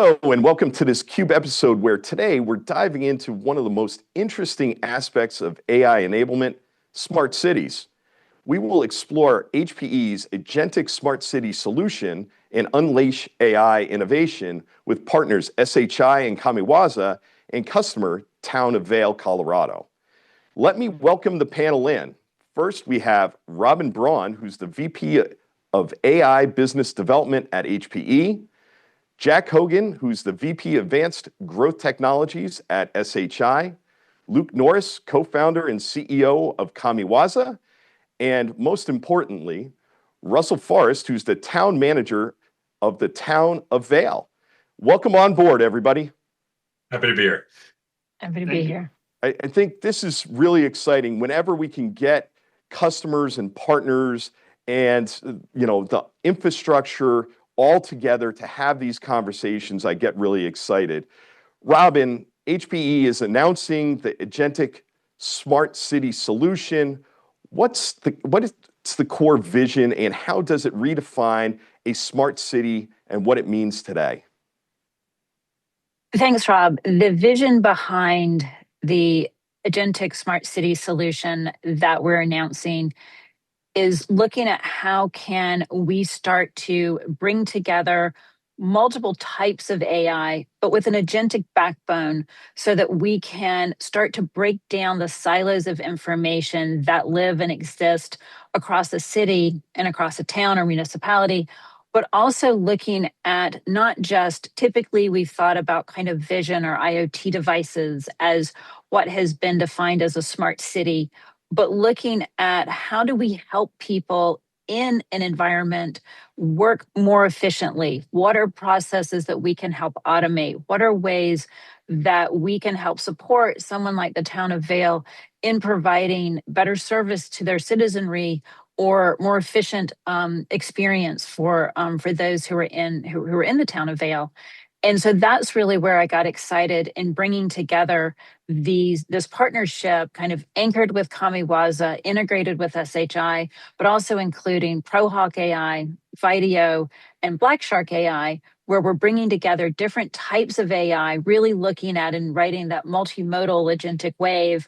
Hello, and welcome to this CUBE episode where today we're diving into one of the most interesting aspects of AI enablement, smart cities. We will explore HPE's Agentic Smart City solution and unleash AI innovation with partners SHI and Kamiwaza and customer Town of Vail, Colorado. Let me welcome the panel in. First, we have Robin Braun, who's the VP of AI Business Development at HPE. Jack Hogan, who's the VP Advanced Growth Technologies at SHI. Luke Norris, co-founder and CEO of Kamiwaza. And most importantly, Russell Forrest, who's the town manager of the Town of Vail. Welcome on board, everybody. Happy to be here. Happy to be here. I think this is really exciting. Whenever we can get customers and partners and the infrastructure all together to have these conversations, I get really excited. Robin, HPE is announcing the Agentic Smart City solution. What is the core vision and how does it redefine a smart city and what it means today? Thanks, Rob. The vision behind the Agentic Smart City solution that we're announcing is looking at how can we start to bring together multiple types of AI, but with an agentic backbone so that we can start to break down the silos of information that live and exist across a city and across a town or municipality, but also looking at not just typically we've thought about kind of vision or IoT devices as what has been defined as a smart city, but looking at how do we help people in an environment work more efficiently? What are processes that we can help automate? What are ways that we can help support someone like the Town of Vail in providing better service to their citizenry or more efficient experience for those who are in the Town of Vail? And so that's really where I got excited in bringing together this partnership kind of anchored with Kamiwaza, integrated with SHI, but also including ProHawk AI, Vaidio, and Blackshark AI, where we're bringing together different types of AI, really looking at and writing that multimodal agentic wave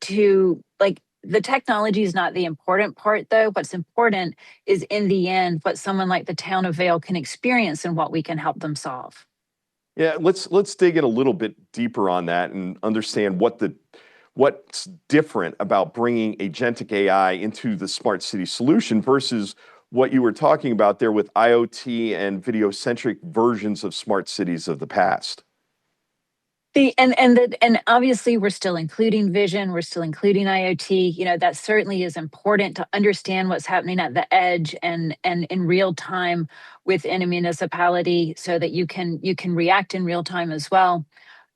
to the technology is not the important part, though. What's important is, in the end, what someone like the Town of Vail can experience and what we can help them solve. Yeah, let's dig in a little bit deeper on that and understand what's different about bringing agentic AI into the smart city solution versus what you were talking about there with IoT and video-centric versions of smart cities of the past. And obviously we're still including vision, we're still including IoT. That certainly is important to understand what's happening at the edge and in real time within a municipality so that you can react in real time as well.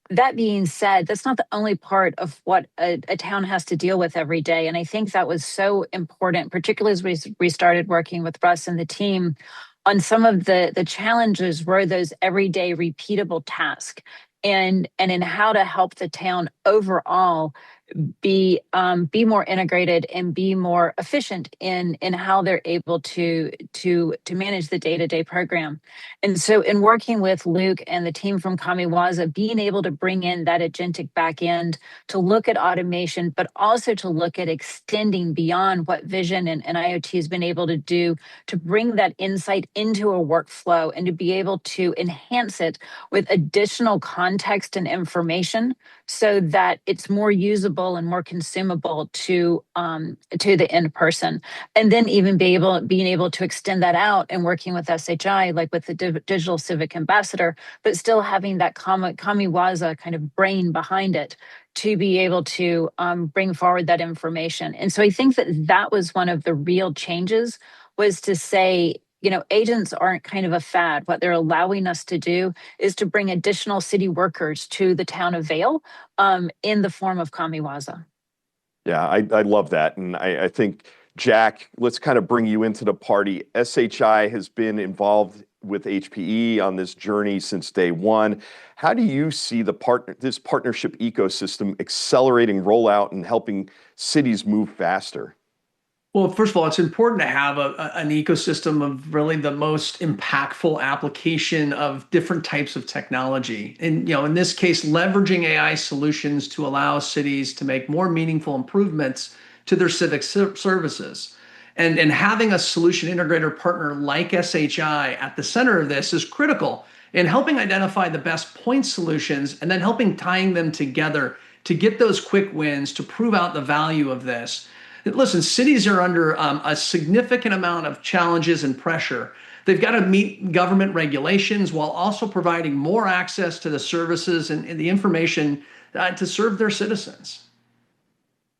That being said, that's not the only part of what a town has to deal with every day. And I think that was so important, particularly as we started working with Russ and the team on some of the challenges were those everyday repeatable tasks. And in how to help the town overall be more integrated and be more efficient in how they're able to manage the day-to-day program. And so in working with Luke and the team from Kamiwaza, being able to bring in that agentic backend to look at automation, but also to look at extending beyond what vision and IoT has been able to do to bring that insight into a workflow and to be able to enhance it with additional context and information so that it's more usable and more consumable to the end person, and then even being able to extend that out and working with SHI, like with the Digital Civic Ambassador, but still having that Kamiwaza kind of brain behind it to be able to bring forward that information. And so I think that was one of the real changes, was to say, agents aren't kind of a fad. What they're allowing us to do is to bring additional city workers to the Town of Vail in the form of Kamiwaza. Yeah, I love that. And I think, Jack, let's kind of bring you into the party. SHI has been involved with HPE on this journey since day one. How do you see this partnership ecosystem accelerating rollout and helping cities move faster? Well, first of all, it's important to have an ecosystem of really the most impactful application of different types of technology. And in this case, leveraging AI solutions to allow cities to make more meaningful improvements to their civic services. And having a solution integrator partner like SHI at the center of this is critical in helping identify the best point solutions and then helping tying them together to get those quick wins to prove out the value of this. Listen, cities are under a significant amount of challenges and pressure. They've got to meet government regulations while also providing more access to the services and the information to serve their citizens.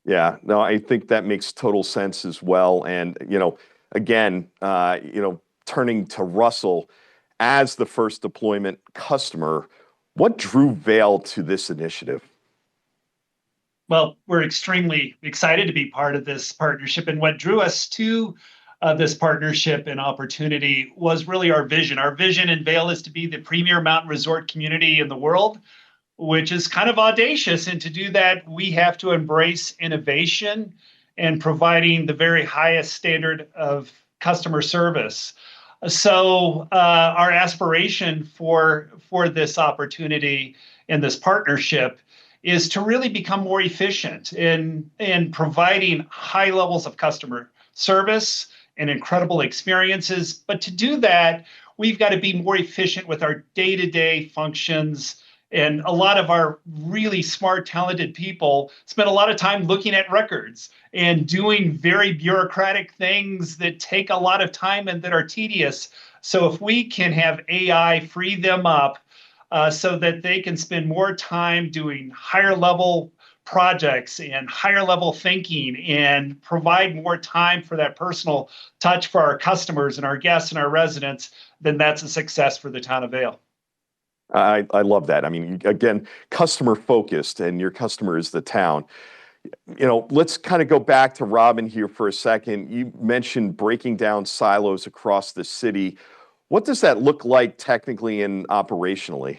Yeah, no, I think that makes total sense as well. And, again, turning to Russell as the first deployment customer, what drew Vail to this initiative? Well, we're extremely excited to be part of this partnership. And what drew us to this partnership and opportunity was really our vision. Our vision in Vail is to be the premier mountain resort community in the world, which is kind of audacious. And to do that, we have to embrace innovation and providing the very highest standard of customer service. So our aspiration for this opportunity and this partnership is to really become more efficient in providing high levels of customer service and incredible experiences. But to do that, we've got to be more efficient with our day-to-day functions. And a lot of our really smart, talented people spend a lot of time looking at records and doing very bureaucratic things that take a lot of time and that are tedious. So if we can have AI free them up so that they can spend more time doing higher level projects and higher level thinking and provide more time for that personal touch for our customers and our guests and our residents, then that's a success for the town of Vail. I love that. I mean, again, customer focused, and your customer is the town. Let's kind of go back to Robin here for a second. You mentioned breaking down silos across the city. What does that look like technically and operationally?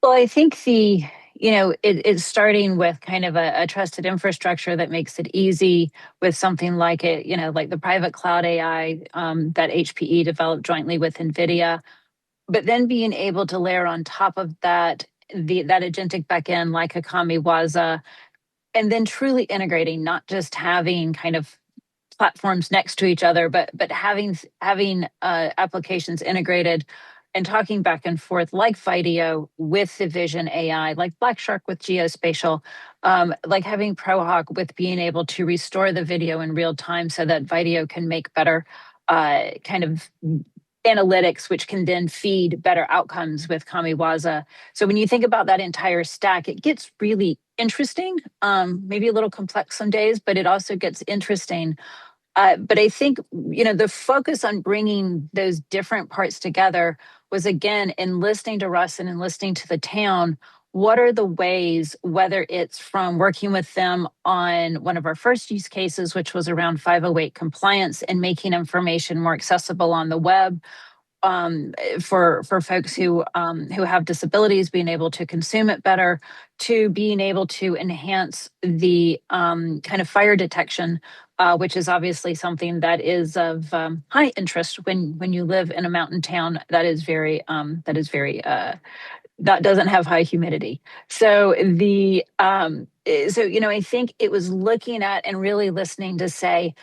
Well, I think it's starting with kind of a trusted infrastructure that makes it easy with something like like the private cloud AI that HPE developed jointly with NVIDIA. But then being able to layer on top of that, that agentic backend like a Kamiwaza, and then truly integrating, not just having kind of platforms next to each other, but having applications integrated and talking back and forth like Vaidio with the Vision AI, like Blackshark with geospatial, like having ProHawk with being able to restore the video in real time so that Vaidio can make better kind of analytics, which can then feed better outcomes with Kamiwaza. So when you think about that entire stack, it gets really interesting, maybe a little complex some days, but it also gets interesting. But I think, the focus on bringing those different parts together was, again, in listening to Russ and in listening to the town, what are the ways, whether it's from working with them on one of our first use cases, which was around 508 compliance and making information more accessible on the web, for folks who have disabilities, being able to consume it better, to being able to enhance the kind of fire detection, which is obviously something that is of high interest when you live in a mountain town that is very that doesn't have high humidity. So I think it was looking at and really listening to say,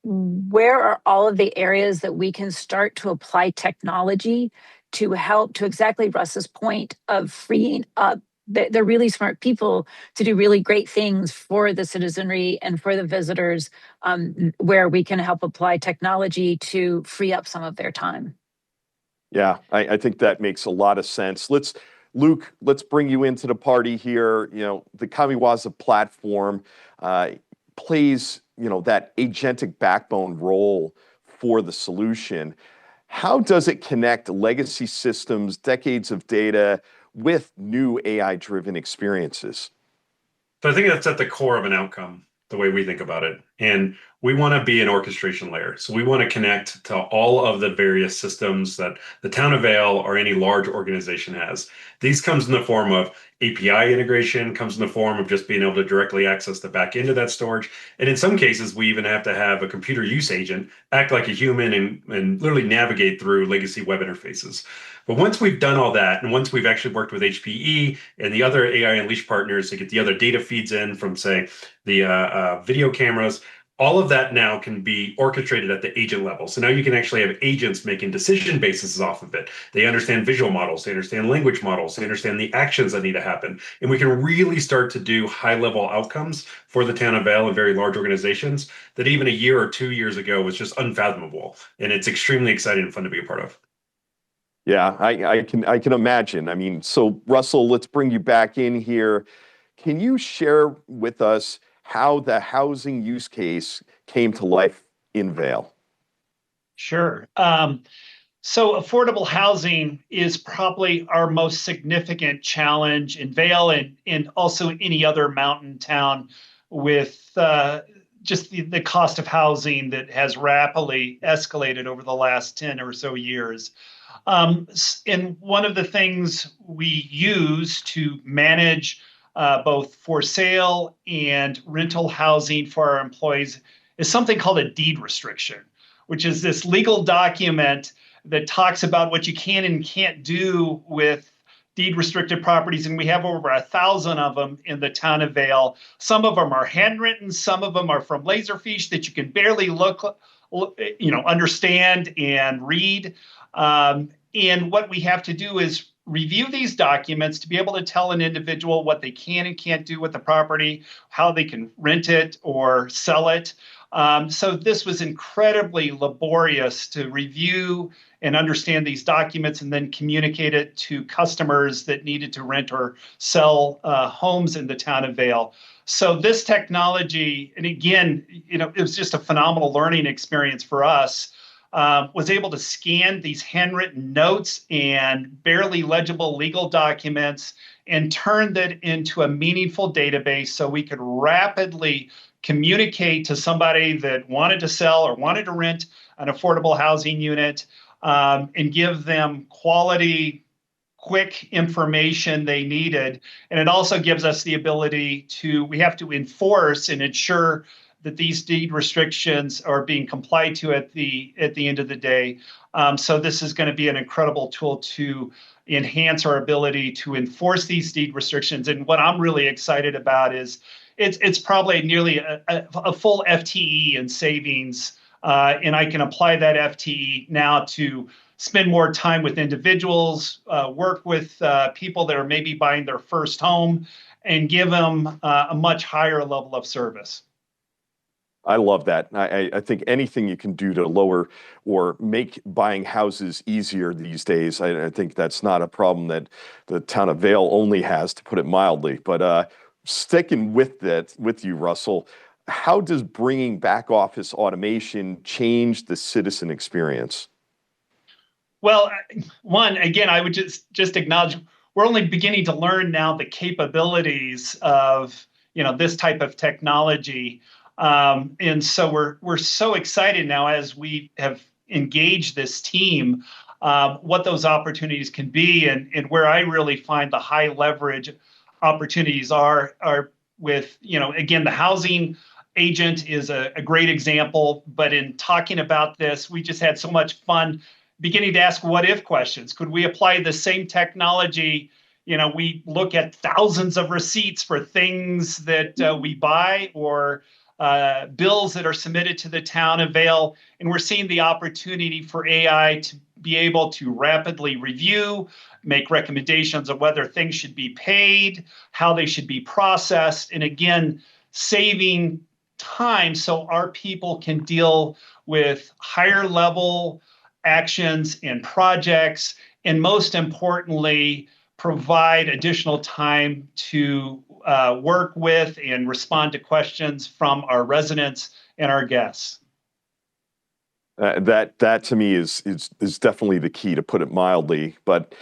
where are all of the areas that we can start to apply technology to help, to exactly Russ's point of freeing up the really smart people to do really great things for the citizenry and for the visitors, where we can help apply technology to free up some of their time. Yeah, I think that makes a lot of sense. Luke, let's bring you into the party here. The Kamiwaza platform plays, that agentic backbone role for the solution. How does it connect legacy systems, decades of data, with new AI-driven experiences? So I think that's at the core of an outcome. the way we think about it. And we want to be an orchestration layer. So we want to connect to all of the various systems that the Town of Vail or any large organization has. These comes in the form of API integration, comes in the form of just being able to directly access the back end of that storage. And in some cases, we even have to have a computer use agent act like a human and literally navigate through legacy web interfaces. But once we've done all that, and once we've actually worked with HPE and the other AI Unleashed partners to get the other data feeds in from, say, the video cameras, all of that now can be orchestrated at the agent level. So now you can actually have agents making decision bases off of it. They understand visual models, they understand language models, they understand the actions that need to happen. And we can really start to do high-level outcomes for the Town of Vail and very large organizations that even a year or 2 years ago was just unfathomable. And it's extremely exciting and fun to be a part of. Yeah, I can imagine. I mean, so Russell, let's bring you back in here. Can you share with us how the housing use case came to life in Vail? Sure. So affordable housing is probably our most significant challenge in Vail and also any other mountain town with just the cost of housing that has rapidly escalated over the last 10 or so years. And one of the things we use to manage both for sale and rental housing for our employees is something called a deed restriction, which is this legal document that talks about what you can and can't do with deed restricted properties. And we have over 1,000 of them in the Town of Vail. Some of them are handwritten, some of them are from Laserfiche that you can barely understand and read. And what we have to do is review these documents to be able to tell an individual what they can and can't do with the property, how they can rent it or sell it. So this was incredibly laborious to review and understand these documents and then communicate it to customers that needed to rent or sell homes in the Town of Vail. So this technology, and again, it was just a phenomenal learning experience for us. Was able to scan these handwritten notes and barely legible legal documents and turn that into a meaningful database so we could rapidly communicate to somebody that wanted to sell or wanted to rent an affordable housing unit and give them quality, quick information they needed. And it also gives us the ability we have to enforce and ensure that these deed restrictions are being complied to at the end of the day. So this is going to be an incredible tool to enhance our ability to enforce these deed restrictions. And what I'm really excited about is it's probably nearly a full FTE in savings. And I can apply that FTE now to spend more time with individuals, work with people that are maybe buying their first home, and give them a much higher level of service. I love that. I think anything you can do to lower or make buying houses easier these days, I think that's not a problem that the Town of Vail only has, to put it mildly. But sticking with that, with you, Russell, how does bringing back office automation change the citizen experience? Well, one, again, I would just acknowledge we're only beginning to learn now the capabilities of this type of technology. And so we're so excited now as we have engaged this team, what those opportunities can be, and where I really find the high leverage opportunities are with, again, the housing agent is a great example. But in talking about this, we just had so much fun beginning to ask what if questions. Could we apply the same technology? We look at thousands of receipts for things that we buy or bills that are submitted to the Town of Vail, and we're seeing the opportunity for AI to be able to rapidly review, make recommendations of whether things should be paid, how they should be processed, and again, saving time so our people can deal with higher level actions and projects, and most importantly, provide additional time to work with and respond to questions from our residents and our guests. That to me is definitely the key, to put it mildly. But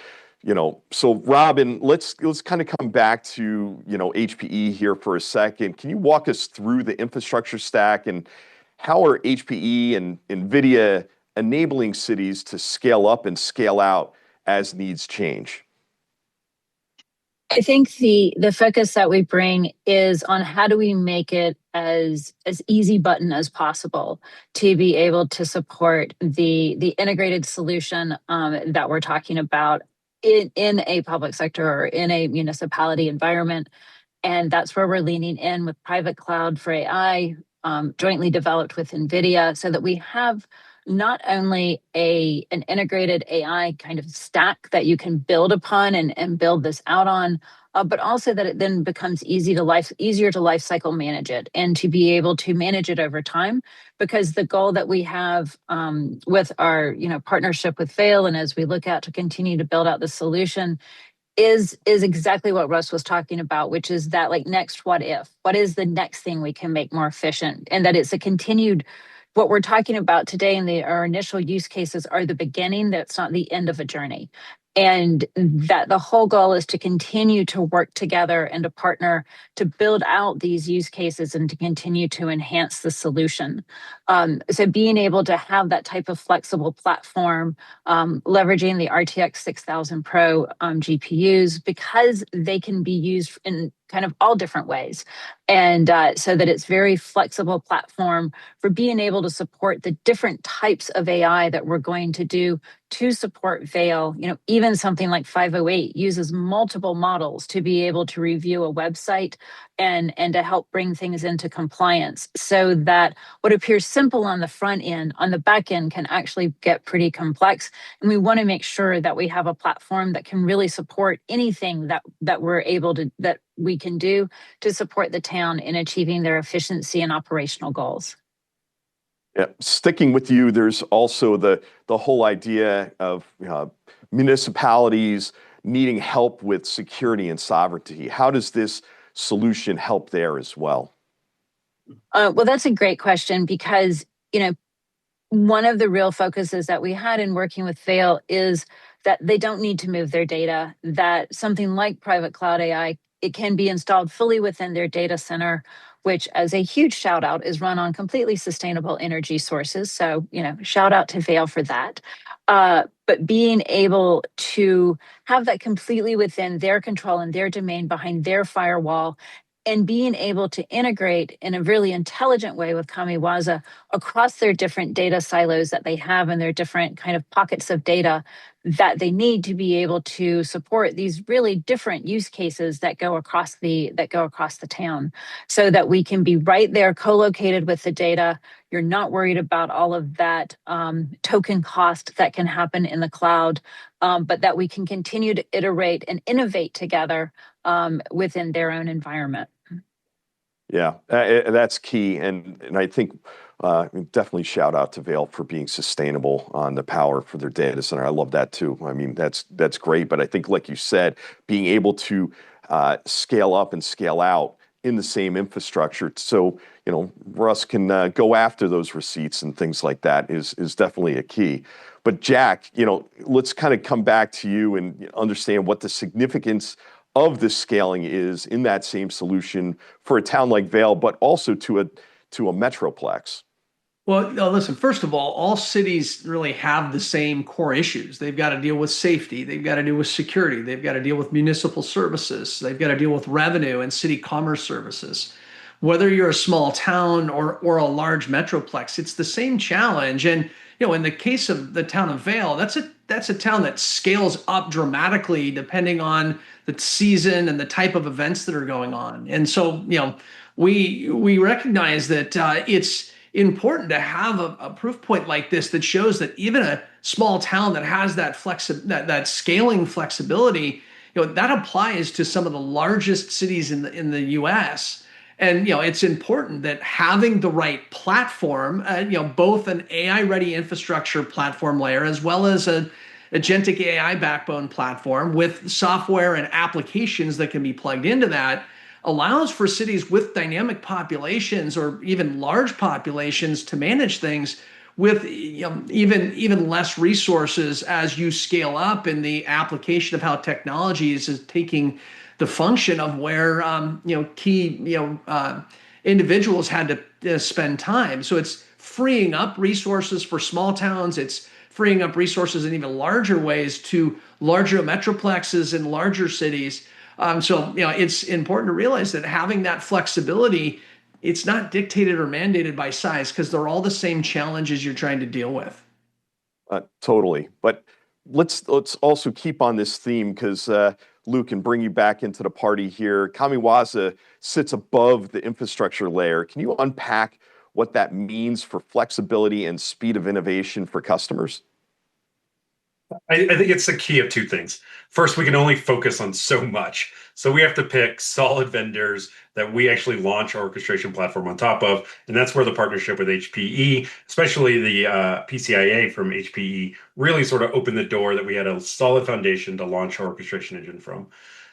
So Robin, let's kind of come back to, HPE here for a second. Can you walk us through the infrastructure stack and how are HPE and NVIDIA enabling cities to scale up and scale out as needs change? I think the focus that we bring is on how do we make it as easy button as possible to be able to support the integrated solution that we're talking about in a public sector or in a municipality environment. And that's where we're leaning in with private cloud for AI, jointly developed with NVIDIA, so that we have not only an integrated AI kind of stack that you can build upon and build this out on, but also that it then becomes easier to lifecycle manage it and to be able to manage it over time. Because the goal that we have with our partnership with Vail, and as we look out to continue to build out the solution, is exactly what Russ was talking about, which is that next what if? What is the next thing we can make more efficient? And that it's a continued, what we're talking about today in our initial use cases are the beginning, that's not the end of a journey. And that the whole goal is to continue to work together and to partner to build out these use cases and to continue to enhance the solution. So being able to have that type of flexible platform, leveraging the RTX 6000 Pro GPUs, because they can be used in kind of all different ways. And so that it's very flexible platform for being able to support the different types of AI that we're going to do to support Vail. Even something like 508 uses multiple models to be able to review a website and to help bring things into compliance, so that what appears simple on the front end, on the back end, can actually get pretty complex. And we want to make sure that we have a platform that can really support anything that we're able to, that we can do to support the town in achieving their efficiency and operational goals. Yeah, sticking with you, there's also the whole idea of municipalities needing help with security and sovereignty. How does this solution help there as well? Well, that's a great question, because one of the real focuses that we had in working with Vail is that they don't need to move their data, that something like private cloud AI, it can be installed fully within their data center, which, as a huge shout out, is run on completely sustainable energy sources. So, shout out to Vail for that. But being able to have that completely within their control and their domain, behind their firewall, and being able to integrate in a really intelligent way with Kamiwaza across their different data silos that they have and their different kind of pockets of data that they need to be able to support these really different use cases that go across the town, so that we can be right there co-located with the data. You're not worried about all of that token cost that can happen in the cloud, but that we can continue to iterate and innovate together within their own environment. Yeah, that's key. And I think definitely shout out to Vail for being sustainable on the power for their data center. I love that too. I mean, that's great. But I think, like you said, being able to scale up and scale out in the same infrastructure, so Russ can go after those receipts and things like that, is definitely a key. But Jack, let's kind of come back to you and understand what the significance of the scaling is in that same solution for a town like Vail, but also to a metroplex. Well, listen, first of all cities really have the same core issues. They've got to deal with safety. They've got to deal with security. They've got to deal with municipal services. They've got to deal with revenue and city commerce services. Whether you're a small town or a large metroplex, it's the same challenge. And in the case of the town of Vail, that's a town that scales up dramatically depending on the season and the type of events that are going on. And so, we recognize that it's important to have a proof point like this that shows that even a small town that has that that scaling flexibility, that applies to some of the largest cities in the U.S. And it's important that having the right platform, both an AI-ready infrastructure platform layer as well as a Agentic AI backbone platform with software and applications that can be plugged into that, allows for cities with dynamic populations or even large populations to manage things with even less resources as you scale up in the application of how technology is taking the function of where key individuals had to spend time. So it's freeing up resources for small towns. It's freeing up resources in even larger ways to larger metroplexes and larger cities. So it's important to realize that having that flexibility, it's not dictated or mandated by size, because they're all the same challenges you're trying to deal with. Totally. But let's also keep on this theme, because Luke, can bring you back into the party here. Kamiwaza sits above the infrastructure layer. Can you unpack what that means for flexibility and speed of innovation for customers? I think it's the key of two things. First, we can only focus on so much. So we have to pick solid vendors that we actually launch our orchestration platform on top of. And that's where the partnership with HPE, especially the PCIe from HPE, really sort of opened the door that we had a solid foundation to launch our orchestration engine from.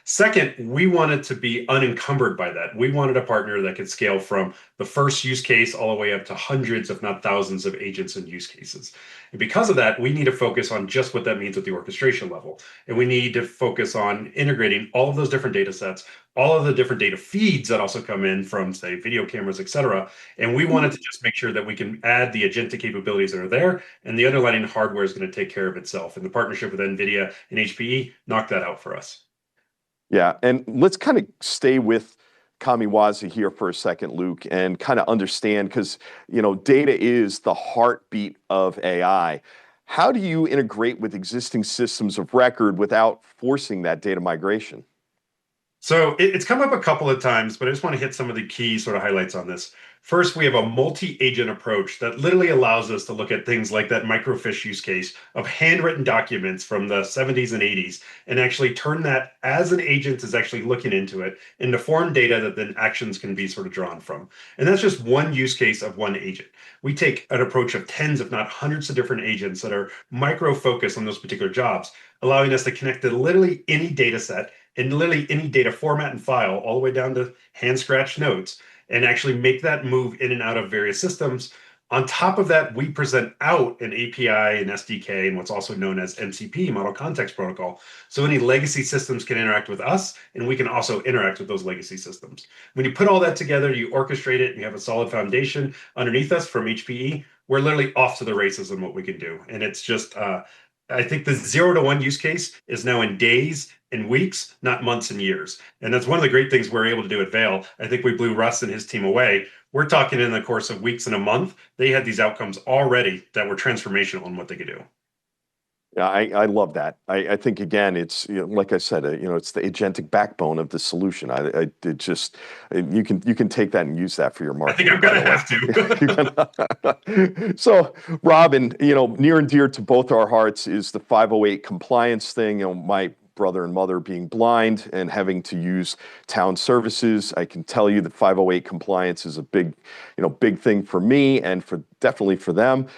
Second, we wanted to be unencumbered by that. We wanted a partner that could scale from the first use case all the way up to hundreds, if not thousands, of agents and use cases. And because of that, we need to focus on just what that means at the orchestration level. And we need to focus on integrating all of those different data sets, all of the different data feeds that also come in from, say, video cameras, et cetera. And we wanted to just make sure that we can add the agentic capabilities that are there, and the underlying hardware is going to take care of itself. And the partnership with NVIDIA and HPE knocked that out for us. Yeah, and let's kind of stay with Kamiwaza here for a second, Luke, and kind of understand, because data is the heartbeat of AI. How do you integrate with existing systems of record without forcing that data migration? So it's come up a couple of times, but I just want to hit some of the key sort of highlights on this. First, we have a multi-agent approach that literally allows us to look at things like that microfiche use case of handwritten documents from the 70s and 80s and actually turn that, as an agent is actually looking into it, into form data that then actions can be sort of drawn from. And that's just one use case of one agent. We take an approach of tens, if not hundreds of different agents that are micro-focused on those particular jobs, allowing us to connect to literally any data set and literally any data format and file, all the way down to hand-scratched notes, and actually make that move in and out of various systems. On top of that, we present out an API and SDK and what's also known as MCP, Model Context Protocol. So any legacy systems can interact with us, and we can also interact with those legacy systems. When you put all that together, you orchestrate it, and you have a solid foundation underneath us from HPE, we're literally off to the races in what we can do. And it's just, I think the 0 to 1 use case is now in days and weeks, not months and years. And that's one of the great things we're able to do at Vail. I think we blew Russ and his team away. We're talking in the course of weeks and a month, they had these outcomes already that were transformational in what they could do. Yeah, I love that. I think, again, it's like I said, it's the agentic backbone of the solution. It just, you can take that and use that for your marketing. I think I'm going to have to. So, Robin, near and dear to both our hearts is the 508 compliance thing. My brother and mother being blind and having to use town services, I can tell you that 508 compliance is a big thing for me and definitely for them.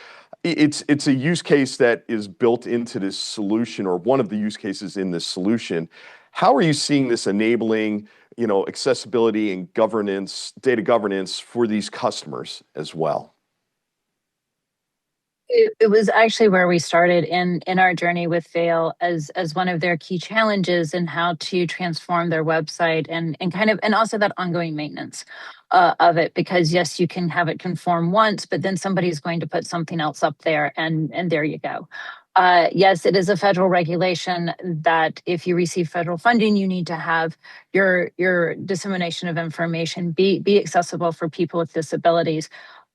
It's a use case that is built into this solution, or one of the use cases in this solution. How are you seeing this enabling, accessibility and governance, data governance for these customers as well? It was actually where we started in our journey with Vail as one of their key challenges in how to transform their website and also that ongoing maintenance of it, because yes, you can have it conform once, but then somebody's going to put something else up there, and there you go. Yes, it is a federal regulation that if you receive federal funding, you need to have your dissemination of information be accessible for people with disabilities.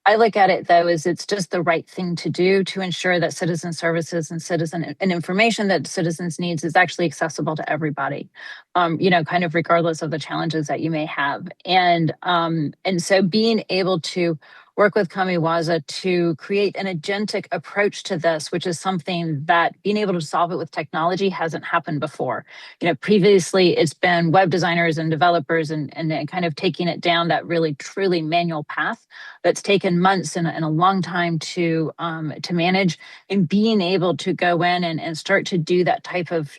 I look at it, though, as it's just the right thing to do to ensure that citizen services and information that citizens needs is actually accessible to everybody, kind of regardless of the challenges that you may have. And so being able to work with Kamiwaza to create an agentic approach to this, which is something that being able to solve it with technology hasn't happened before. Previously it's been web designers and developers and kind of taking it down that really truly manual path that's taken months and a long time to manage, and being able to go in and start to do that type of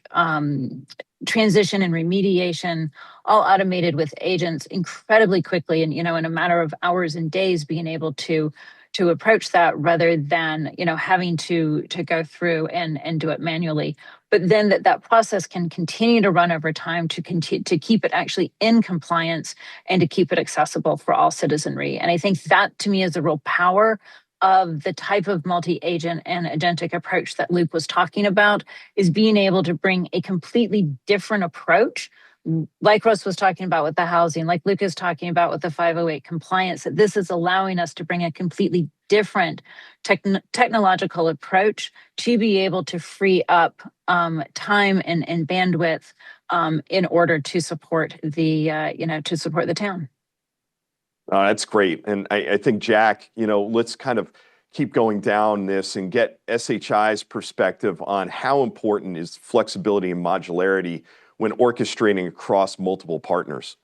transition and remediation, all automated with agents incredibly quickly, and in a matter of hours and days, being able to approach that rather than having to go through and do it manually. But then that process can continue to run over time to keep it actually in compliance and to keep it accessible for all citizenry. And I think that to me is the real power of the type of multi-agent and agentic approach that Luke was talking about, is being able to bring a completely different approach, like Russ was talking about with the housing, like Luke is talking about with the 508 compliance, that this is allowing us to bring a completely different technological approach to be able to free up time and bandwidth in order to support the town. That's great. And I think, Jack, let's kind of keep going down this and get SHI's perspective on how important is flexibility and modularity when orchestrating across multiple partners.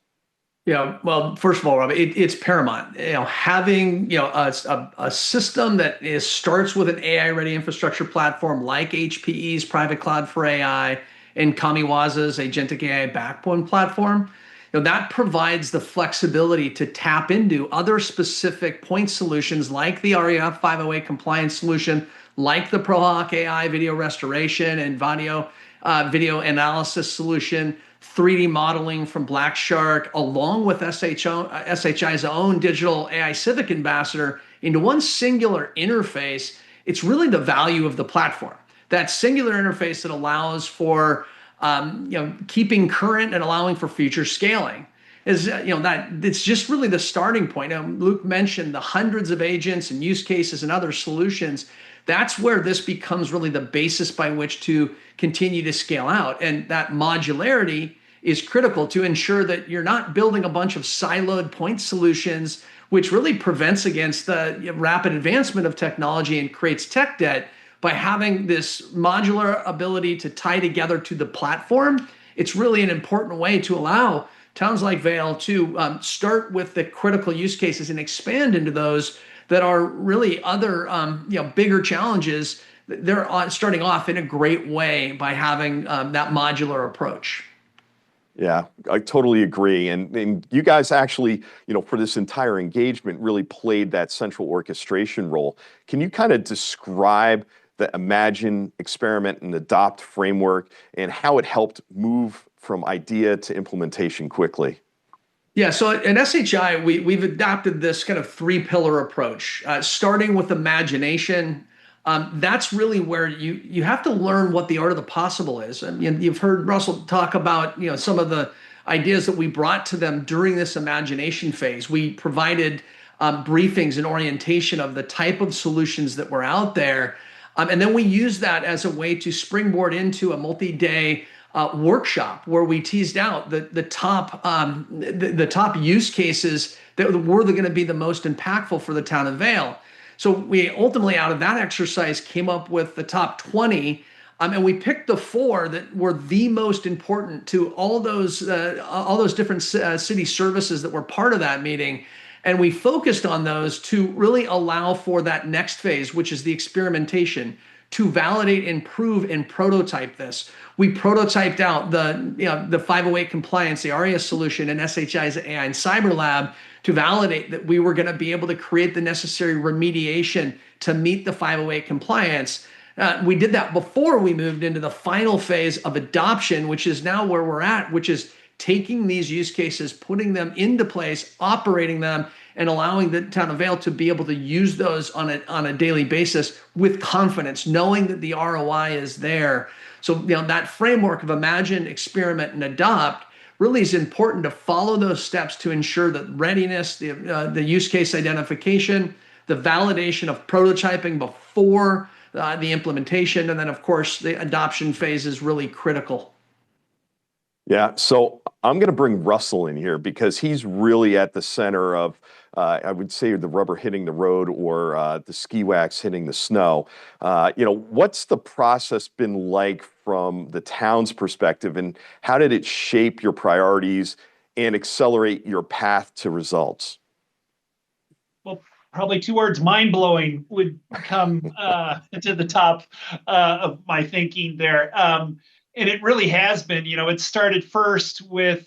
Yeah, well, first of all, Rob, it's paramount. Having a system that starts with an AI-ready infrastructure platform like HPE's Private Cloud for AI and Kamiwaza's Agentic AI backbone platform, that provides the flexibility to tap into other specific point solutions like the REF 508 compliance solution, like the ProHawk AI video restoration and Vaidio video analysis solution, 3D modeling from Blackshark, along with SHI's own Digital AI Civic Ambassador into one singular interface. It's really the value of the platform. That singular interface that allows for keeping current and allowing for future scaling is that it's just really the starting point. Luke mentioned the hundreds of agents and use cases and other solutions. That's where this becomes really the basis by which to continue to scale out. And that modularity is critical to ensure that you're not building a bunch of siloed point solutions, which really prevents against the rapid advancement of technology and creates tech debt. By having this modular ability to tie together to the platform, it's really an important way to allow towns like Vail to start with the critical use cases and expand into those that are really other bigger challenges. They're starting off in a great way by having that modular approach. Yeah, I totally agree. And you guys actually, for this entire engagement, really played that central orchestration role. Can you kind of describe the Imagine, Experiment, and Adopt framework and how it helped move from idea to implementation quickly? Yeah, so at SHI, we've adopted this kind of 3-pillar approach, starting with imagination. That's really where you have to learn what the art of the possible is. And you've heard Russell talk about some of the ideas that we brought to them during this imagination phase. We provided briefings and orientation of the type of solutions that were out there. And then we use that as a way to springboard into a multi-day workshop where we teased out the top use cases that were going to be the most impactful for the town of Vail. So we ultimately, out of that exercise, came up with the top 20, and we picked the 4 that were the most important to all those different city services that were part of that meeting. And we focused on those to really allow for that next phase, which is the experimentation, to validate, improve, and prototype this. We prototyped out the 508 compliance, the ARIA solution, and SHI's AI and Cyber Lab to validate that we were going to be able to create the necessary remediation to meet the 508 compliance. We did that before we moved into the final phase of adoption, which is now where we're at, which is taking these use cases, putting them into place, operating them, and allowing the town of Vail to be able to use those on a daily basis with confidence, knowing that the ROI is there. So that framework of imagine, experiment, and adopt really is important to follow those steps to ensure that readiness, the use case identification, the validation of prototyping before the implementation, and then of course the adoption phase is really critical. Yeah, so I'm going to bring Russell in here because he's really at the center of, I would say, the rubber hitting the road or the ski wax hitting the snow. What's the process been like from the town's perspective, and how did it shape your priorities and accelerate your path to results? Well, probably 2 words, mind-blowing, would come to the top of my thinking there. And it really has been. It started first with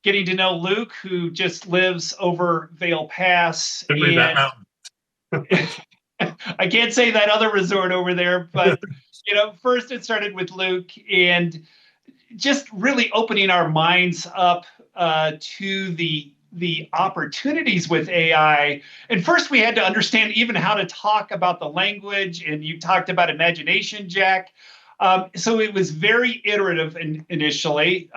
getting to know Luke, who just lives over Vail Pass. Simply that mountain. I can't say that other resort over there, but first it started with Luke, and just really opening our minds up to the opportunities with AI. And first we had to understand even how to talk about the language, and you talked about imagination, Jack. So it was very iterative initially,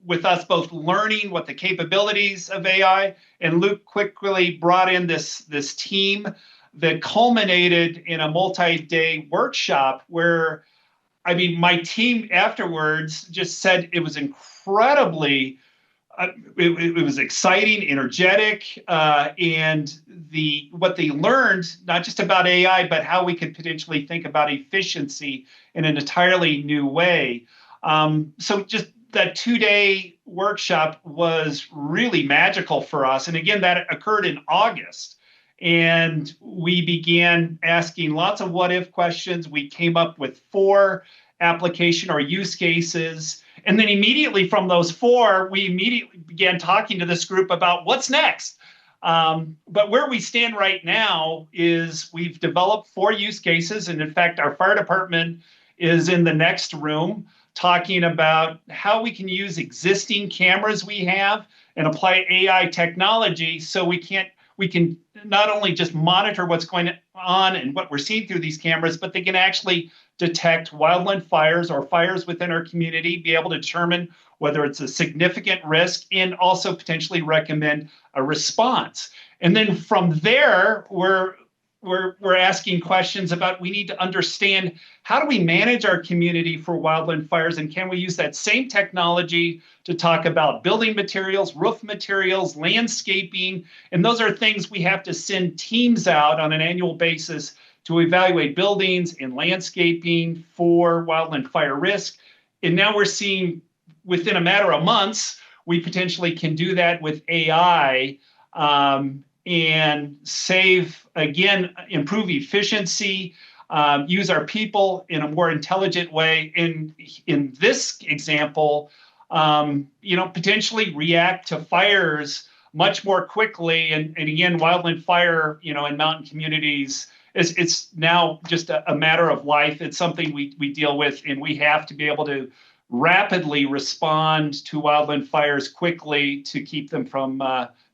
with us both learning what the capabilities of AI, and Luke quickly brought in this team that culminated in a multi-day workshop where, I mean, my team afterwards just said it was incredibly, it was exciting, energetic, and what they learned, not just about AI, but how we could potentially think about efficiency in an entirely new way. So just that 2-day workshop was really magical for us. And again, that occurred in August. And we began asking lots of what if questions. We came up with 4 application or use cases. And then immediately from those 4, we immediately began talking to this group about what's next. But where we stand right now is we've developed 4 use cases. And in fact, our fire department is in the next room talking about how we can use existing cameras we have and apply AI technology so we can not only just monitor what's going on and what we're seeing through these cameras, but they can actually detect wildland fires or fires within our community, be able to determine whether it's a significant risk, and also potentially recommend a response. And then from there, we're asking questions about, we need to understand, how do we manage our community for wildland fires, and can we use that same technology to talk about building materials, roof materials, landscaping? And those are things we have to send teams out on an annual basis to evaluate buildings and landscaping for wildland fire risk. And now we're seeing within a matter of months, we potentially can do that with AI, and save, again, improve efficiency, use our people in a more intelligent way. In this example, potentially react to fires much more quickly. And again, wildland fire, in mountain communities, it's now just a matter of life. It's something we deal with, and we have to be able to rapidly respond to wildland fires quickly to keep them from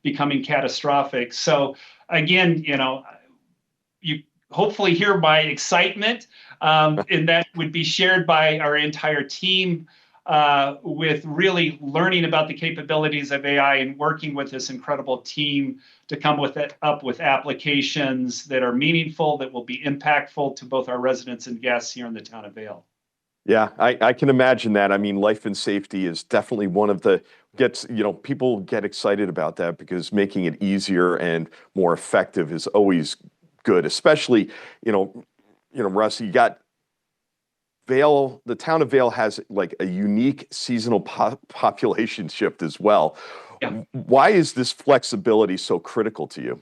becoming catastrophic. So again, you hopefully hear my excitement, and that would be shared by our entire team, with really learning about the capabilities of AI and working with this incredible team to come up with applications that are meaningful, that will be impactful to both our residents and guests here in the town of Vail. Yeah, I can imagine that. I mean, life and safety is definitely one of the people get excited about that, because making it easier and more effective is always good, especially, Russ, you got Vail, the town of Vail has like a unique seasonal population shift as well. Yeah. Why is this flexibility so critical to you?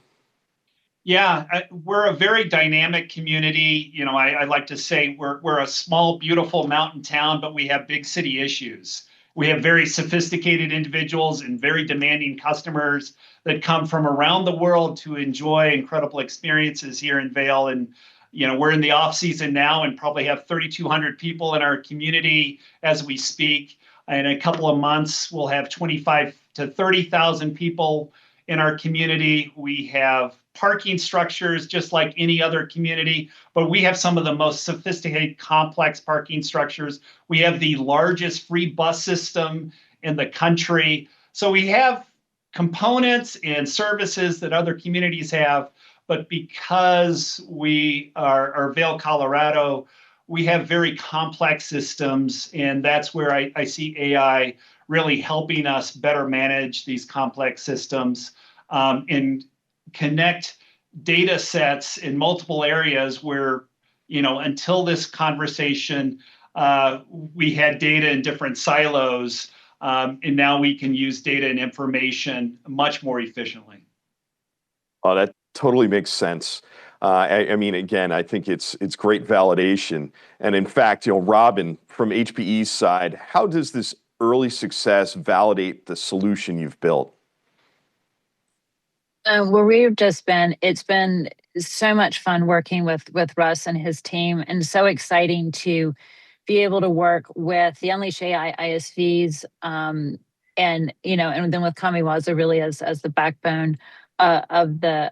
Yeah, we're a very dynamic community. I like to say we're a small, beautiful mountain town, but we have big city issues. We have very sophisticated individuals and very demanding customers that come from around the world to enjoy incredible experiences here in Vail. And we're in the off season now and probably have 3,200 people in our community as we speak. In a couple of months, we'll have 25 to 30,000 people in our community. We have parking structures just like any other community, but we have some of the most sophisticated, complex parking structures. We have the largest free bus system in the country. So we have components and services that other communities have, but because we are Vail, Colorado, we have very complex systems, and that's where I see AI really helping us better manage these complex systems, and connect data sets in multiple areas where, until this conversation, we had data in different silos, and now we can use data and information much more efficiently. Oh, that totally makes sense. I mean, again, I think it's great validation. And in fact, Robin, from HPE's side, how does this early success validate the solution you've built? Where we've just been, it's been so much fun working with Russ and his team, and so exciting to be able to work with the Unleash AI ISVs, and then with Kamiwaza really as the backbone of the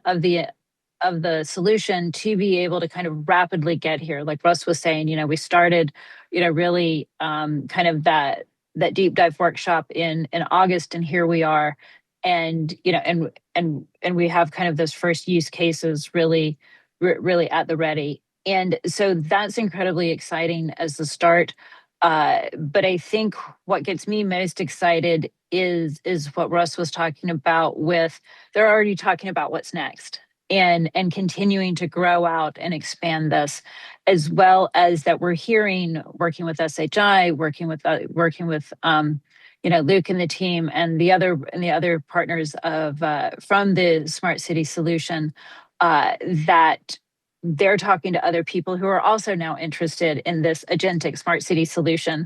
solution to be able to kind of rapidly get here. Like Russ was saying, we started, really kind of that deep dive workshop in August, and here we are, and we have kind of those first use cases really at the ready. And so that's incredibly exciting as the start. But I think what gets me most excited is what Russ was talking about with, they're already talking about what's next and continuing to grow out and expand this, as well as that we're hearing, working with SHI, working with Luke and the team and the other partners of from the Smart City solution, that they're talking to other people who are also now interested in this agentic smart city solution,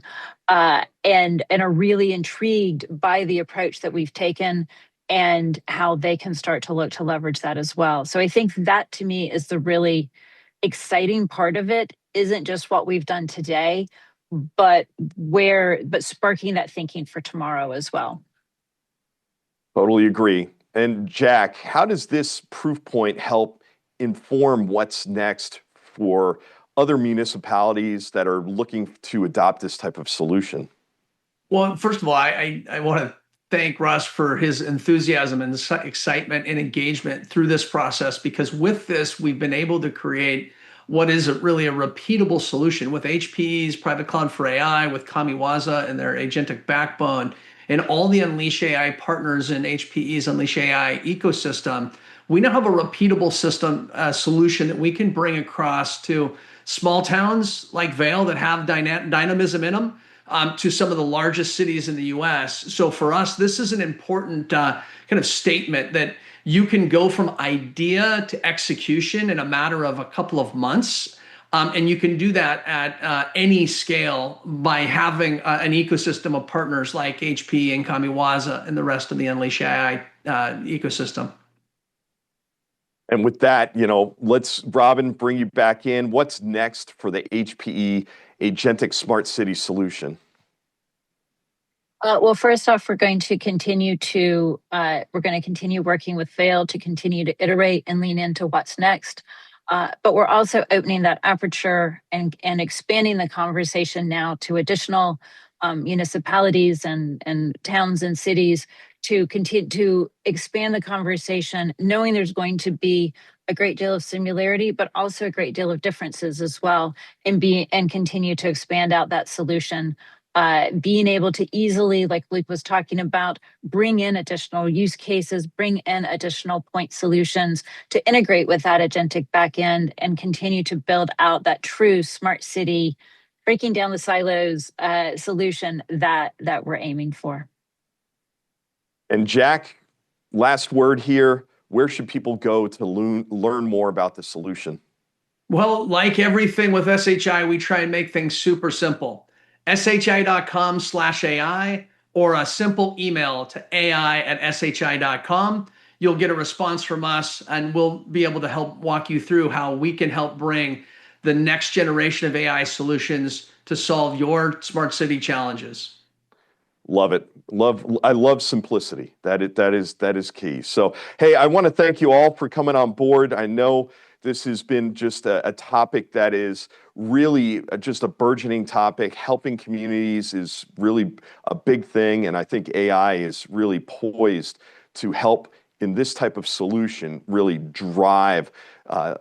and are really intrigued by the approach that we've taken and how they can start to look to leverage that as well. So I think that to me is the really exciting part of it. Isn't just what we've done today, but sparking that thinking for tomorrow as well. Totally agree. And Jack, how does this proof point help inform what's next for other municipalities that are looking to adopt this type of solution? Well, first of all, I want to thank Russ for his enthusiasm and excitement and engagement through this process, because with this, we've been able to create what is really a repeatable solution with HPE's Private Cloud for AI, with Kamiwaza and their agentic backbone, and all the Unleash AI partners in HPE's Unleash AI ecosystem. We now have a repeatable system solution that we can bring across to small towns like Vail that have dynamism in them, to some of the largest cities in the US. So for us, this is an important kind of statement that you can go from idea to execution in a matter of a couple of months. And you can do that at any scale by having an ecosystem of partners like HPE and Kamiwaza and the rest of the Unleash AI ecosystem. And with that, let's, Robin, bring you back in. What's next for the HPE Agentic Smart City solution? Well, first off, we're going to continue working with Vail to continue to iterate and lean into what's next. But we're also opening that aperture and expanding the conversation now to additional municipalities and towns and cities to continue to expand the conversation, knowing there's going to be a great deal of similarity, but also a great deal of differences as well, and continue to expand out that solution. Being able to easily, like Luke was talking about, bring in additional use cases, bring in additional point solutions to integrate with that agentic backend and continue to build out that true smart city, breaking down the silos solution that we're aiming for. And Jack, last word here. Where should people go to learn more about the solution? Well, like everything with SHI, we try and make things super simple. shi.com/AI, or a simple email to ai@shi.com. You'll get a response from us, and we'll be able to help walk you through how we can help bring the next generation of AI solutions to solve your smart city challenges. Love it. I love simplicity. That is key. So, hey, I want to thank you all for coming on board. I know this has been just a topic that is really just a burgeoning topic. Helping communities is really a big thing, and I think AI is really poised to help in this type of solution really drive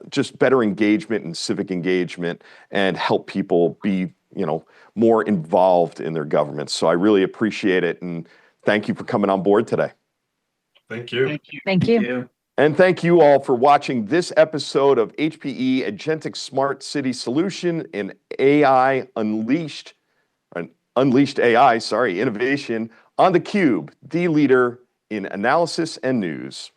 just better engagement and civic engagement and help people be more involved in their government. So I really appreciate it, and thank you for coming on board today. Thank you. Thank you. Thank you. And thank you all for watching this episode of HPE Agentic Smart City Solution in AI Unleashed AI, innovation on theCUBE, the leader in analysis and news.